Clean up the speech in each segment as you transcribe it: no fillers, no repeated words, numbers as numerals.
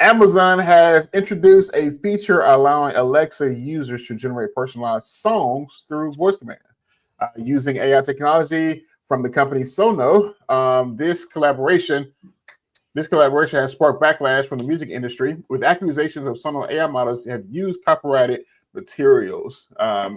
Amazon has introduced a feature allowing Alexa users to generate personalized songs through voice command. Using AI technology from the company Sono, this collaboration has sparked backlash from the music industry, with accusations of Sono AI models have used copyrighted materials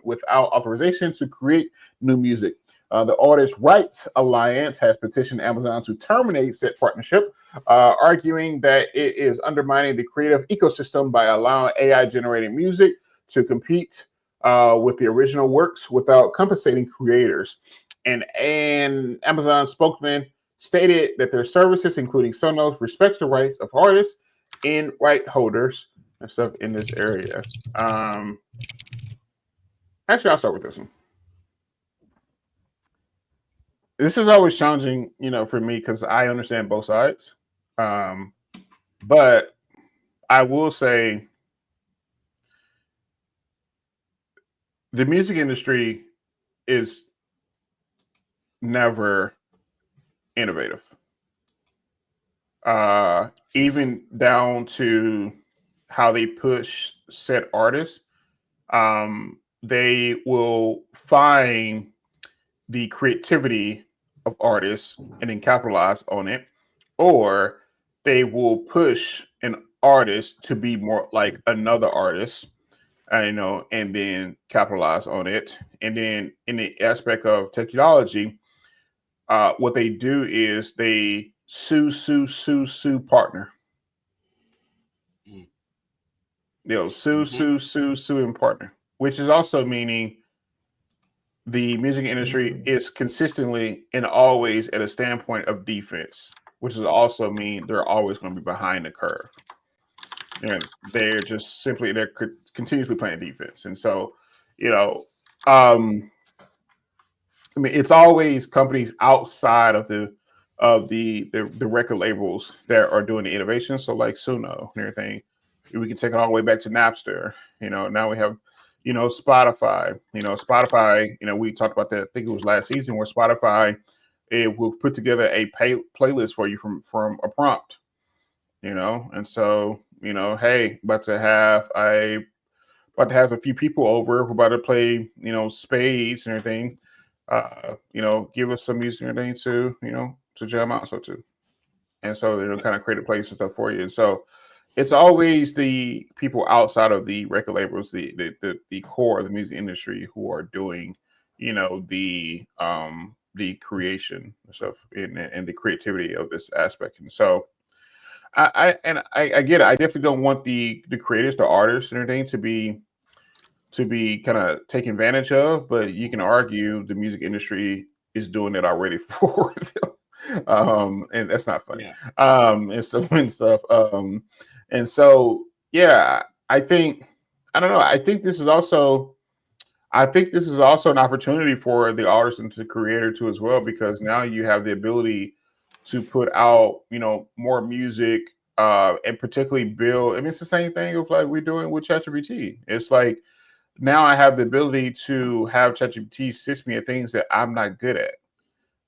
without authorization to create new music. The Artist Rights Alliance has petitioned Amazon to terminate said partnership, arguing that it is undermining the creative ecosystem by allowing AI-generated music to compete with the original works without compensating creators. And Amazon spokesman stated that their services, including Sonos, respects the rights of artists and right holders and stuff in this area. Actually, I'll start with this one. This is always challenging, for me because I understand both sides. But I will say the music industry is never innovative. Even down to how they push set artists, they will find the creativity of artists and then capitalize on it, or they will push an artist to be more like another artist, and then capitalize on it. And then in the aspect of technology, what they do is they sue partner. Sue and partner, which is also meaning the music industry is consistently and always at a standpoint of defense, which is also mean they're always going to be behind the curve. And they're just simply they're continuously playing defense, and so it's always companies outside of the record labels that are doing the innovation. So like Suno and everything, we can take it all the way back to Napster. Now we have Spotify. We talked about that. I think it was last season where Spotify it will put together a playlist for you from a prompt. And so hey, about to have a few people over. We're about to play spades and everything. Give us some music and everything to jam out so too. And so they'll kind of create a place and stuff for you. And so it's always the people outside of the record labels, the core of the music industry who are doing, the creation and stuff and the creativity of this aspect. And so I get it. I definitely don't want the creators, the artists and everything to be kind of taken advantage of, but you can argue the music industry is doing it already for them. And that's not funny. Yeah. And stuff. And so, yeah, I don't know. I think this is also an opportunity for the artist and the creator too as well, because now you have the ability to put out, more music, and particularly build. I mean, it's the same thing of like we're doing with ChatGPT. It's like now I have the ability to have ChatGPT assist me at things that I'm not good at,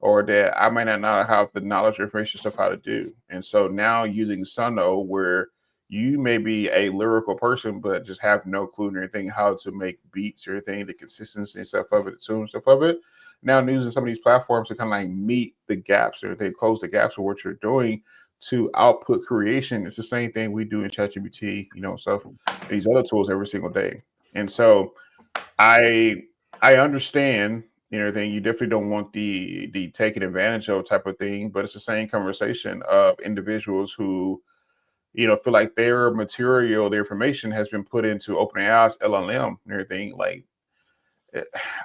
or that I might not have the knowledge or information stuff how to do. And so now using Suno, where you may be a lyrical person, but just have no clue or anything how to make beats or anything, the consistency and stuff of it, the tune stuff of it. Now using some of these platforms to kind of like meet the gaps or they close the gaps of what you're doing to output creation. It's the same thing we do in ChatGPT, stuff, these other tools every single day. And so I understand everything. You definitely don't want the taken advantage of type of thing, but it's the same conversation of individuals who feel like their material, their information has been put into OpenAI's LLM and everything. Like,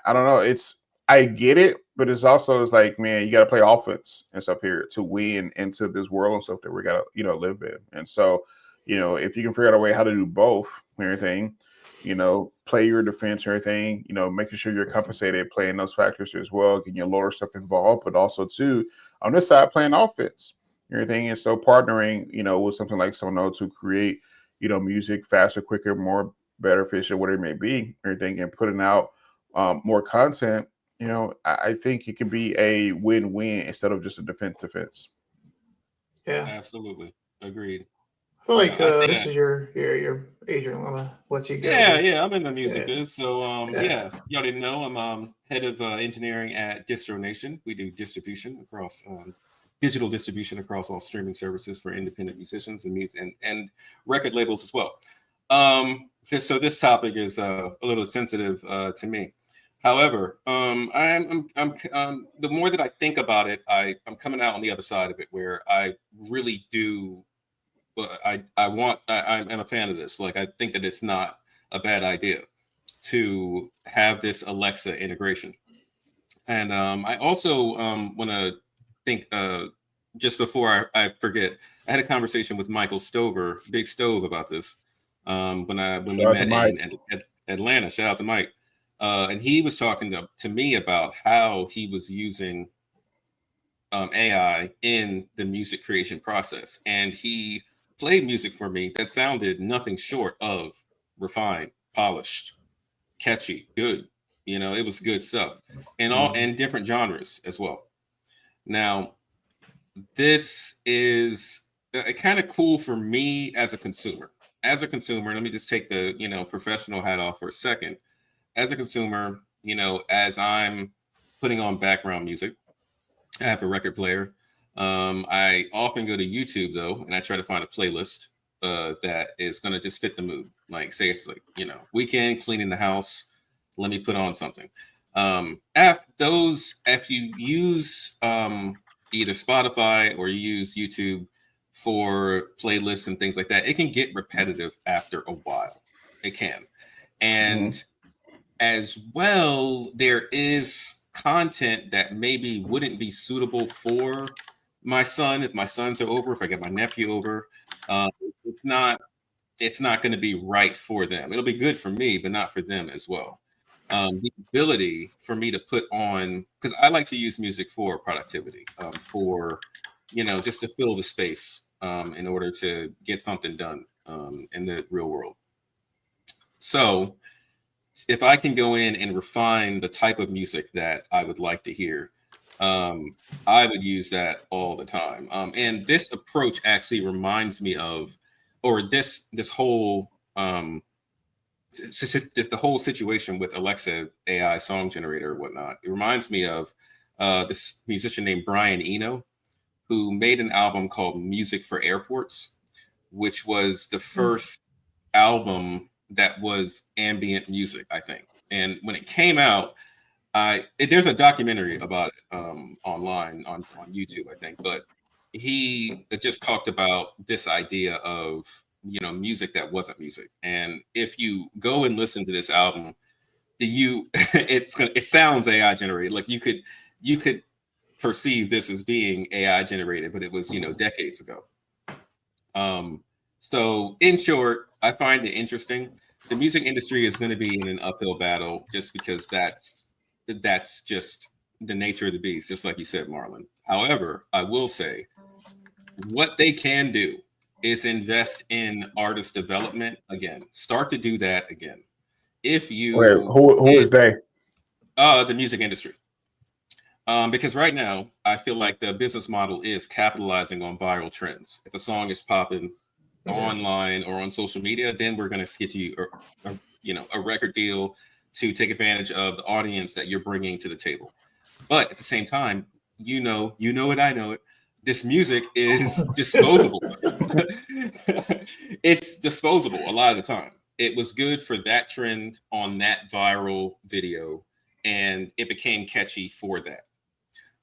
I don't know. I get it, but it's like, man, you got to play offense and stuff here to win into this world and stuff that we got to live in. And so, if you can figure out a way how to do both and everything, play your defense and everything, making sure you're compensated, playing those factors as well, getting your lower stuff involved, but also too on this side playing offense and everything. And so partnering, with something like Sono to create, music faster, quicker, more better, efficient, whatever it may be, everything, and putting out more content. I think it can be a win-win instead of just a defense. Yeah, absolutely, agreed. I feel like this is your Adrian. I'm gonna let you go. Yeah, I'm in the music biz. So y'all didn't know I'm head of engineering at DistroNation. We do distribution across digital distribution across all streaming services for independent musicians and music and record labels as well. So this topic is a little sensitive to me. However, I'm the more that I think about it, I'm coming out on the other side of it, where I really do. But I'm a fan of this. Like, I think that it's not a bad idea to have this Alexa integration. And I also want to think just before I forget, I had a conversation with Michael Stover, Big Stove, about this when we Shout out to met Mike. in Atlanta. Shout out to Mike. And he was talking to me about how he was using AI in the music creation process. And he played music for me that sounded nothing short of refined, polished, catchy, good. You know, it was good stuff, and all and different genres as well. Now, this is kind of cool for me as a consumer. As a consumer, let me just take the professional hat off for a second. As a consumer, as I'm putting on background music, I have a record player. I often go to YouTube though, and I try to find a playlist that is going to just fit the mood. Like, say it's like weekend cleaning the house. Let me put on something. If you use either Spotify or you use YouTube for playlists and things like that, it can get repetitive after a while. It can, and as well, there is content that maybe wouldn't be suitable for my son if my sons are over, if I get my nephew over. Uh, it's not going to be right for them. It'll be good for me, but not for them as well. The ability for me to put on, because I like to use music for productivity, for just to fill the space in order to get something done in the real world. So if I can go in and refine the type of music that I would like to hear, I would use that all the time. And this approach actually reminds me of, or this whole the whole situation with Alexa AI song generator or whatnot. It reminds me of this musician named Brian Eno, who made an album called Music for Airports, which was the first album that was ambient music, I think. And when it came out, there's a documentary about it online on YouTube, I think. But he just talked about this idea of music that wasn't music. And if you go and listen to this album, it sounds AI generated. Like you could perceive this as being AI generated, but it was decades ago. So in short, I find it interesting. The music industry is going to be in an uphill battle just because that's just the nature of the beast, just like you said, Marlon. However, I will say what they can do is invest in artist development again. Start to do that again. If you who is they? The music industry. Because right now, I feel like the business model is capitalizing on viral trends. If a song is popping online or on social media, then we're going to get you a record deal to take advantage of the audience that you're bringing to the table. But at the same time, you know it, I know it. This music is disposable. It's disposable a lot of the time. It was good for that trend on that viral video, and it became catchy for that.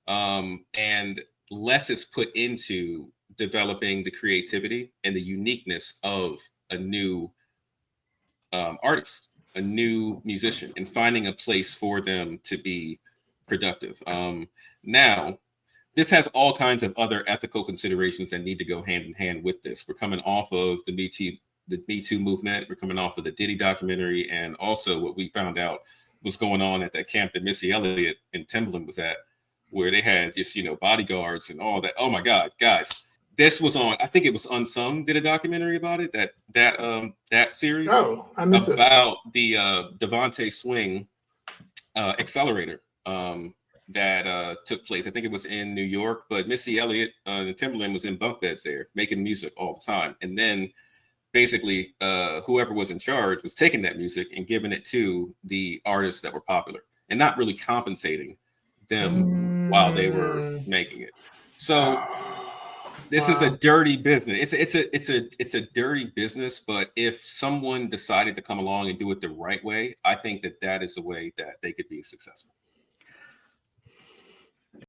And less is put into developing the creativity and the uniqueness of a new artist, a new musician, and finding a place for them to be productive. Now, this has all kinds of other ethical considerations that need to go hand in hand with this. We're coming off of the Me Too movement. We're coming off of the Diddy documentary, and also what we found out was going on at that camp that Missy Elliott and Timbaland was at, where they had just bodyguards and all that. Oh my God, guys, this was on. I think it was Unsung did a documentary about it. That series. Oh, I missed about the Devontae Swing accelerator that took place. I think it was in New York, but Missy Elliott and Timberland was in bunk beds there making music all the time. And then basically whoever was in charge was taking that music and giving it to the artists that were popular and not really compensating them while they were making it. So this is a dirty business. It's a dirty business, but if someone decided to come along and do it the right way, I think that is the way that they could be successful.